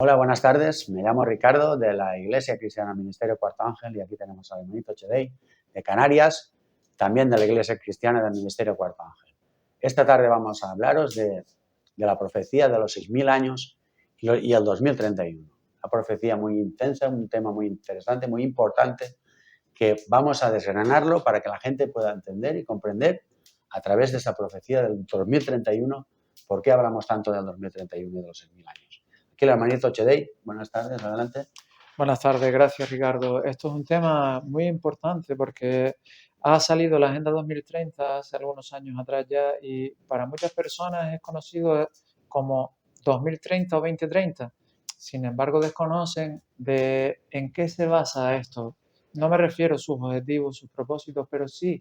Hola, buenas tardes. Me llamo Ricardo de la Iglesia Cristiana Ministerio Cuarto Ángel y aquí tenemos al hermanito Chedey de Canarias, también de la Iglesia Cristiana del Ministerio Cuarto Ángel. Esta tarde vamos a hablaros de la profecía de los 6.000 años y el 2031. Una profecía muy intensa, un tema muy interesante, muy importante, que vamos a desgranarlo para que la gente pueda entender y comprender a través de esa profecía del 2031 por qué hablamos tanto del 2031 y de los 6.000 años. Aquí el hermanito Chedey, buenas tardes, adelante. Buenas tardes, gracias Ricardo. Esto es un tema muy importante porque ha salido la Agenda 2030 hace algunos años atrás ya y para muchas personas es conocido como 2030 o 2030. Sin embargo, desconocen de en qué se basa esto. No me refiero a sus objetivos, sus propósitos, pero sí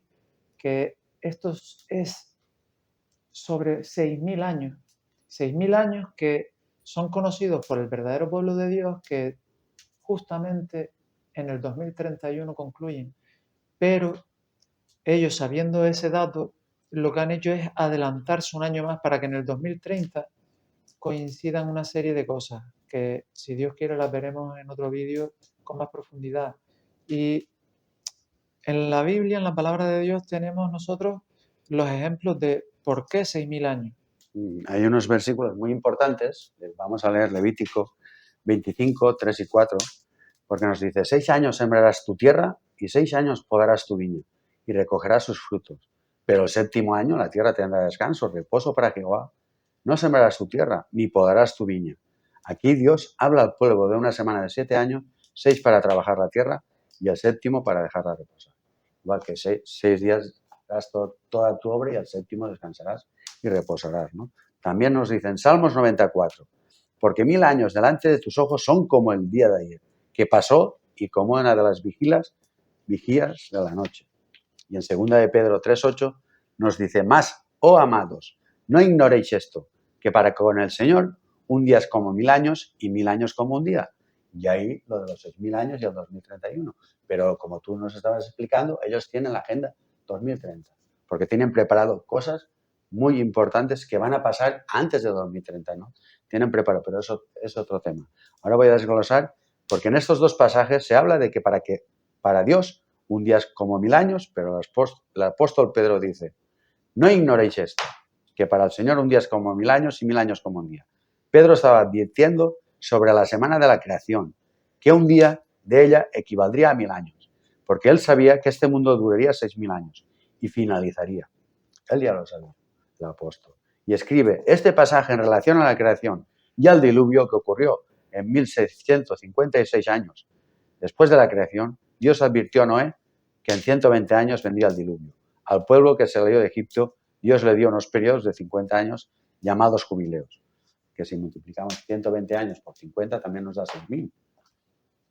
que esto es sobre 6.000 años. 6.000 años que son conocidos por el verdadero pueblo de Dios que justamente en el 2031 concluyen. Pero ellos, sabiendo ese dato, lo que han hecho es adelantarse un año más para que en el 2030 coincidan una serie de cosas que, si Dios quiere, las veremos en otro vídeo con más profundidad. Y en la Biblia, en la palabra de Dios, tenemos nosotros los ejemplos de por qué 6.000 años. Hay unos versículos muy importantes, vamos a leer Levítico 25, 3 y 4, porque nos dice, 6 años sembrarás tu tierra y 6 años podarás tu viña y recogerás sus frutos. Pero el 7.º año la tierra tendrá descanso, reposo para Jehová. No sembrarás tu tierra ni podarás tu viña. Aquí Dios habla al pueblo de una semana de 7 años, 6 para trabajar la tierra y el 7.º para dejarla reposar. Igual que 6 días harás toda tu obra y el 7.º descansarás y reposarás, ¿no? También nos dicen Salmos 94, porque 1.000 años delante de tus ojos son como el día de ayer, que pasó y como una de las vigías de la noche. Y en 2 de Pedro 3:8 nos dice, más, oh amados, no ignoréis esto, que para con el Señor un día es como 1.000 años y 1.000 años como un día. Y ahí lo de los 6.000 años y el 2031. Pero como tú nos estabas explicando, ellos tienen la agenda 2030, porque tienen preparado cosas muy importantes que van a pasar antes de 2030, ¿no? Tienen preparado, pero eso es otro tema. Ahora voy a desglosar, porque en estos dos pasajes se habla de que para Dios un día es como 1.000 años, pero el apóstol Pedro dice, no ignoréis esto, que para el Señor un día es como 1.000 años y 1.000 años como un día. Pedro estaba advirtiendo sobre la semana de la creación, que un día de ella equivaldría a 1.000 años, porque él sabía que este mundo duraría 6.000 años y finalizaría. Él ya lo sabía, el apóstol. Y escribe este pasaje en relación a la creación y al diluvio que ocurrió en 1.656 años. Después de la creación, Dios advirtió a Noé que en 120 años vendría el diluvio. Al pueblo que se salió de Egipto, Dios le dio unos periodos de 50 años llamados jubileos, que si multiplicamos 120 años por 50 también nos da 6.000.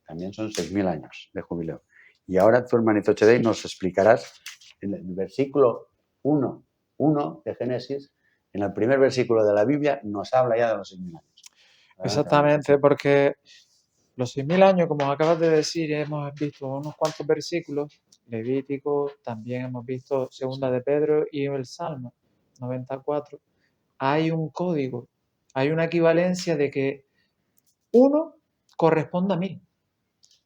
También son 6.000 años de jubileo. Y ahora tú, hermanito Chedey, nos explicarás en el versículo 1 de Génesis, en el primer versículo de la Biblia, nos habla ya de los 6.000 años. Adelante, Exactamente, porque los 6.000 años, como acabas de decir, hemos visto unos cuantos versículos, Levítico, también hemos visto Segunda de Pedro y el Salmo 94. Hay un código, hay una equivalencia de que uno corresponde a 1.000.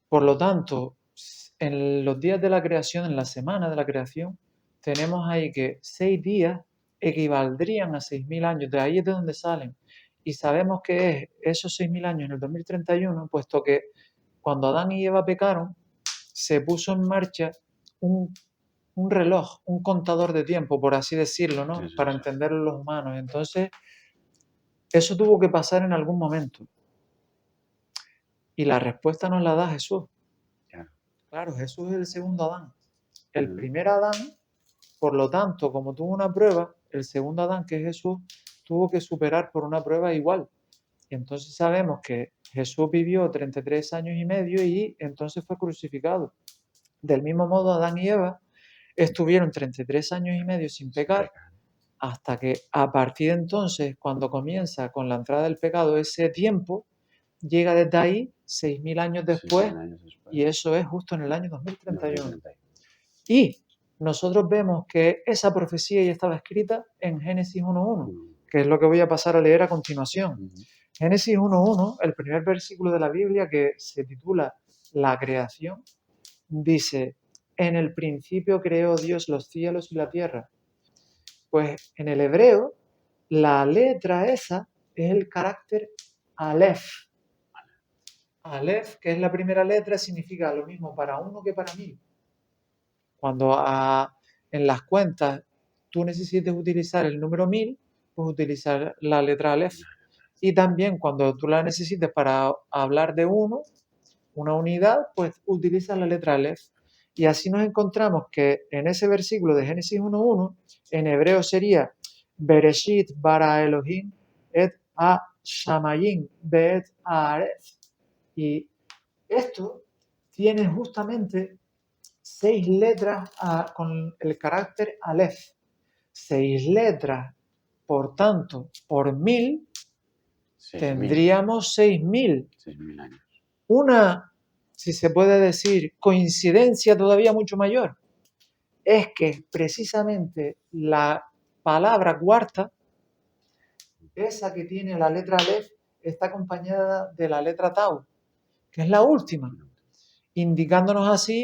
Por lo tanto, en los días de la creación, en la semana de la creación, tenemos ahí que 6 días equivaldrían a 6.000 años. De ahí es de donde salen. Y sabemos que es esos 6.000 años en el 2031, puesto que cuando Adán y Eva pecaron, se puso en marcha un reloj, un contador de tiempo, por así decirlo, ¿no? Sí. Para entenderlo los humanos. Entonces, eso tuvo que pasar en algún momento. Y la respuesta nos la da Jesús. Claro, Jesús es el segundo Adán. El primer Adán, por lo tanto, como tuvo una prueba, el segundo Adán, que es Jesús, tuvo que superar por una prueba igual. Y entonces sabemos que Jesús vivió 33 años y medio y entonces fue crucificado. Del mismo modo, Adán y Eva estuvieron 33 años y medio sin pecar, hasta que a partir de entonces, cuando comienza con la entrada del pecado, ese tiempo llega desde ahí 6.000 años después, y eso es justo en el año 2031. Y nosotros vemos que esa profecía ya estaba escrita en Génesis 1.1, que es lo que voy a pasar a leer a continuación. Génesis 1.1, el primer versículo de la Biblia que se titula La creación, dice, en el principio creó Dios los cielos y la tierra. Pues en el hebreo, la letra esa es el carácter Aleph. Aleph, que es la primera letra, significa lo mismo para uno que para mil. Cuando en las cuentas tú necesites utilizar el número 1000, pues utilizar la letra Aleph. Y también cuando tú la necesites para hablar de uno, una unidad, pues utiliza la letra Aleph. Y así nos encontramos que en ese versículo de Génesis 1.1, en hebreo sería Bereshit bara Elohim et ha shamayim beet haaretz. Y esto tiene justamente 6 letras con el carácter Aleph. 6 letras, por tanto, por 1000, tendríamos 6000. 6000 años. Una, si se puede decir, coincidencia todavía mucho mayor, es que precisamente la palabra cuarta, esa que tiene la letra Aleph, está acompañada de la letra Tau, que es la última, indicándonos así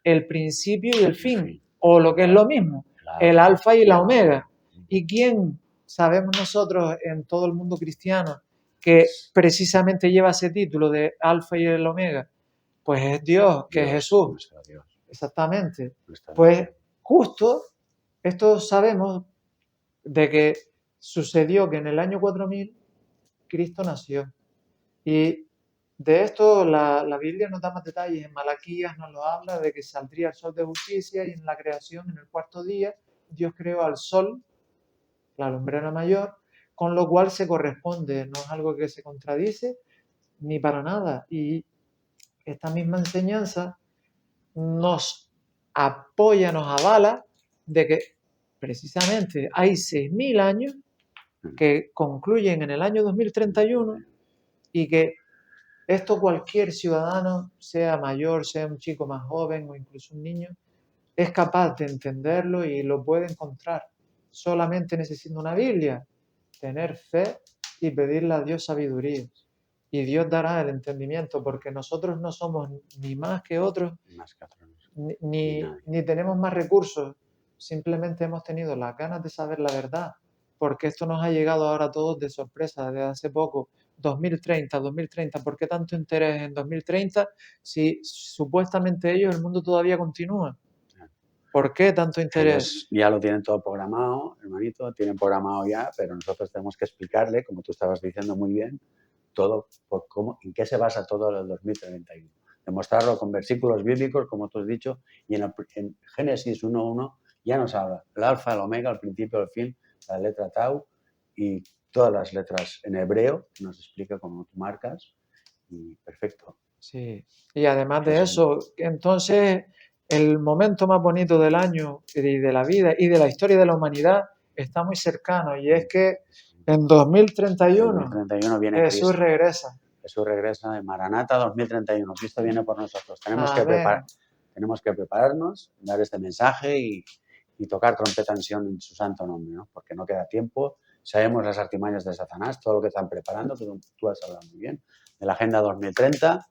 el principio y el fin, o lo que es lo mismo, el alfa y la omega. ¿Y quién sabemos nosotros en todo el mundo cristiano que precisamente lleva ese título de alfa y el omega? Pues es Dios, que es Jesús. Exactamente. Pues justo esto sabemos de que sucedió que en el año 4000 Cristo nació. Y de esto la Biblia nos da más detalles. En Malaquías nos lo habla de que saldría el sol de justicia, y en la creación, en el cuarto día, Dios creó al sol, la lumbrera mayor, con lo cual se corresponde, no es algo que se contradice ni para nada. Y esta misma enseñanza nos apoya, nos avala de que precisamente hay 6000 años que concluyen en el año 2031 y que esto cualquier ciudadano, sea mayor, sea un chico más joven o incluso un niño, es capaz de entenderlo y lo puede encontrar. Solamente necesita una Biblia, tener fe y pedirle a Dios sabiduría. Y Dios dará el entendimiento, porque nosotros no somos ni más que otros, ni tenemos más recursos. Simplemente hemos tenido las ganas de saber la verdad, porque esto nos ha llegado ahora a todos de sorpresa desde hace poco. 2030, ¿por qué tanto interés en 2030 si supuestamente el mundo todavía continúa? ¿Por qué tanto interés? Ellos ya lo tienen todo programado, hermanito, tienen programado ya, pero nosotros tenemos que explicarle, como tú estabas diciendo muy bien, todo, por cómo, en qué se basa todo el 2031. Demostrarlo con versículos bíblicos, como tú has dicho, y en Génesis 1.1 ya nos habla el alfa, el omega, el principio, el fin, la letra tau y todas las letras en hebreo, que nos explica cómo tú marcas, y perfecto. Sí, y además de eso, entonces el momento más bonito del año y de la vida y de la historia de la humanidad está muy cercano, y es que en 2031 viene Jesús Cristo. regresa. Jesús regresa de Maranata 2031. Cristo viene por nosotros. Tenemos que prepararnos, dar este mensaje y tocar trompeta en Sion en su santo nombre, ¿no? Porque no queda tiempo. Sabemos las artimañas de Satanás, todo lo que están preparando, tú has hablado muy bien, de la Agenda 2030.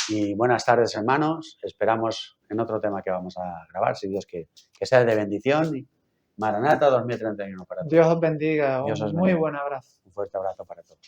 Y buenas tardes, hermanos. Esperamos en otro tema que vamos a grabar, si Dios quiere. Que sea de bendición. Maranata 2031 para todos. Dios os bendiga. Dios os Muy bendiga. buen abrazo. Un fuerte abrazo para todos.